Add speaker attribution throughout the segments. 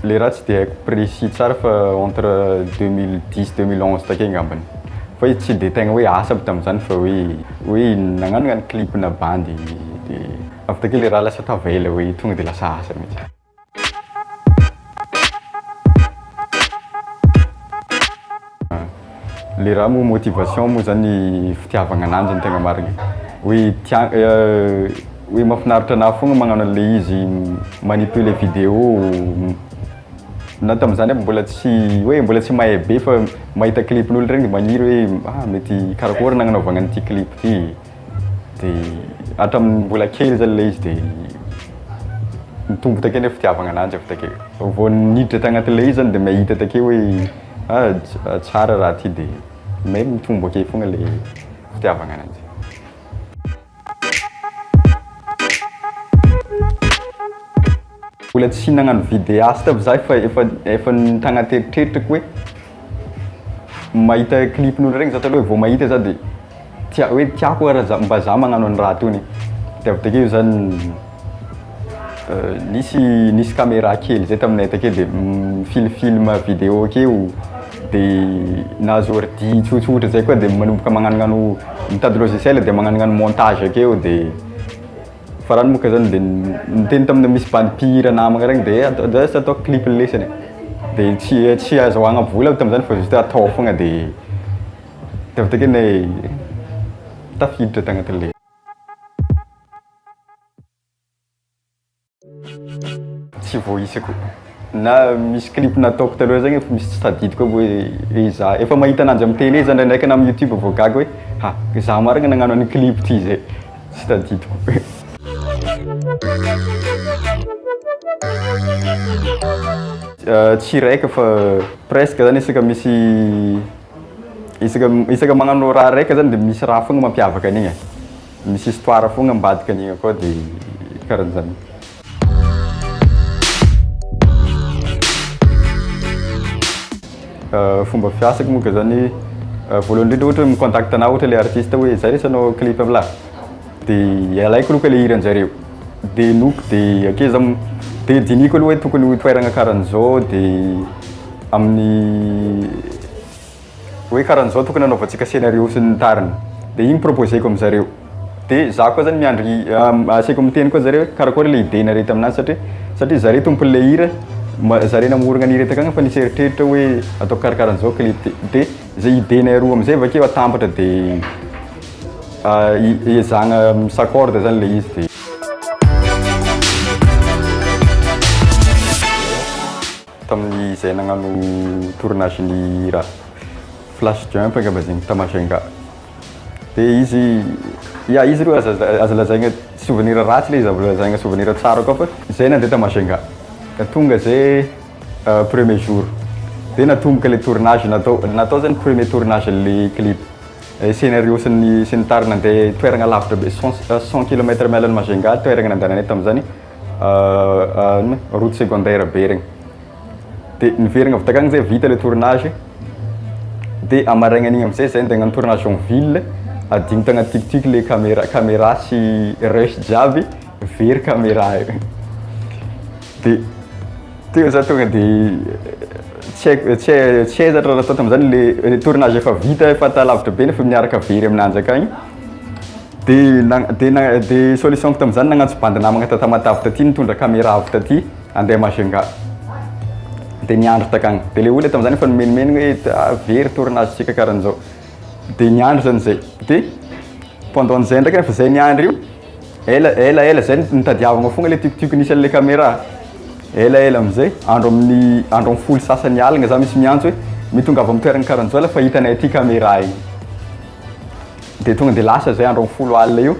Speaker 1: Les raha tsy dia haiko précis tsara fa entre 2010-2011 takeo angambany. Fa tsy dia tegna hoe asa tamin'izany fa hoe nagnano clip na bandy dia avy takeo le raha lasa tavela hoe tonga dia lasa asa mihitsy. Le raha moa motivation moa zany fitiavagna ananjy ny tegna marigny. Hoe mahafinaritra anahy foagna magnano an'ilay izy manipuler vidéo na tamin'izany mbola tsy mahay be fa mahita clipn'olo regny maniry hoe mety karakory nagnanaovagna an'ity clip ty dia hatramin'ny mbola kely zany ilay izy dia nitombo takeo ny fitiavagna ananjy avy takeo vao niditra tagnatin'ilay izy zany dia mahita takeo hoe tsara raha ty dia mahay mitombo akeo foagna ilay fitiavagna ananjy. Mbola tsy nagnano vidéaste avy zaho efa nitagnateritreritrako hoe mahita clipn'olo regny za taloha vao mahita za dia tiako mba za magnano any raha tony dia avy takeo zany nisy caméra kely zay taminay takeo dia film vidéo akeo dia nahazo ordi tsotsotra zay koa dia manomboka magnanognano mitady logiciel dia magnanognano montage akeo dia farany moka zany dia niteny tamin'ny misy bandy mpihira namagna regny dia sy ataoko clip lesany dia tsy azahoagna vola tamin'izany fa juste atao foagna dia avy takeo tafiditra tagnatin'ilay. Tsy voaisako na misy clip nataoko taloha zagny efa misy tsy tadidiko hoe za efa mahita ananjy amin'ny télé zany ndraindraiky na amin'ny YouTube vao gaga hoe za marigny nagnano any clip ty zay tsy tadidiko. Tsy raika fa presque zany isaka magnano raha raika zany dia misy raha foagna mampiavaka an'igny misy histoire foagna ambadika an'igny koa dia karahan'izany. Fomba fiasako moa zany voalohany indrindra ohatra hoe micontacte anao ohatra le artiste hoe zay resanao clip avy lahy dia alaiko aloha le hiranjareo dia noko dia akeo za dia diniko aloha hoe tokony ho toeragna karahan'izao dia amin'ny hoe karahan'izao tokony anaovantsika scénario sy ny tariny dia igny proposeko amin'izareo dia za koa zany miandry asaiko miteny koa zareo karakory le idée nareo taminazy satria zareo tompon'le hira zareo namorogna ny hira takagny fa nisy eritreritra hoe ataoko karakaran'izao clip dia zay idée nay roa amizay avy akeo atambatra dia ezagna misacorde zany le izy dia tamin'ny zay nagnano tournage ny raha flash jump angamba zegny Tamashenga dia izy roa aza lazaigna souvenir ratsy le izy azo lazaigna souvenir tsara koa fa zay nandeha Tamashenga tonga zay premier jour dia natomboka le tournage natao zany premier tournage le clip scénario sy ny tary nandeha toeragna lavitra be 100 km miala ny Mashenga toeragna nandehananay tamin'izany route secondaire be regny dia niverigna avy takagny zay vita le tournage dia amaraigna an'igny amizay zay ndeha hagnano tournage en ville adigno tagna tiktik le caméra sy rush jiaby very caméra io dia teo za tonga dia tsy hay zatra raha atao tamin'izany le tournage efa vita efa talavitra be nefa miaraka very aminanjy akagny dia solution ko tamin'izany nagnantso bandy namagna tatamatavy taty nitondra caméra avy taty andeha Mashenga dia niandro takagny dia le olona tamin'izany efa nomenimenigna hoe very tournage tsika karahan'izao dia niandro zany zay dia pendant an'izay ndraiky efa zay niandro io ela zay nitadiavagna foagna le tiktik nisy an'le caméra ela amizay andro amin'ny folo sasany alina za misy miantso hoe mitongava amin'ny toerana karahan'izao la fa hitanay aty caméra igny dia tonga dia lasa zay andro amin'ny folo alina io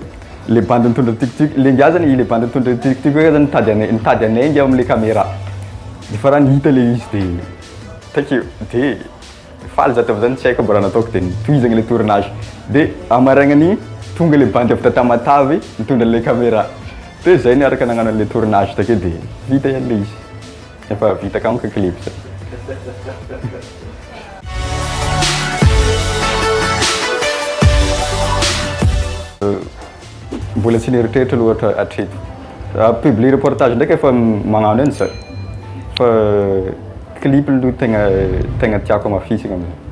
Speaker 1: le bandy nitondra tiktik le ngia zany le bandy nitondra tiktik hoe zany nitady anay ngia amin'le caméra dia fa raha nihita le izy dia takeo dia faly za tamin'izany tsy haiko mba raha nataoko dia nitohizagna le tournage dia amaraigna an'igny tonga le bandy avy tatamatavy nitondra le caméra dia zay niaraka nagnano an'le tournage takeo dia vita ihany le izy efa vita kamaka clip zay. Mbola tsy nieritreritra loatra hatreto publier reportage ndraiky efa magnano eny zay fa clip aloha tegna tiako amafisagna amin'izay.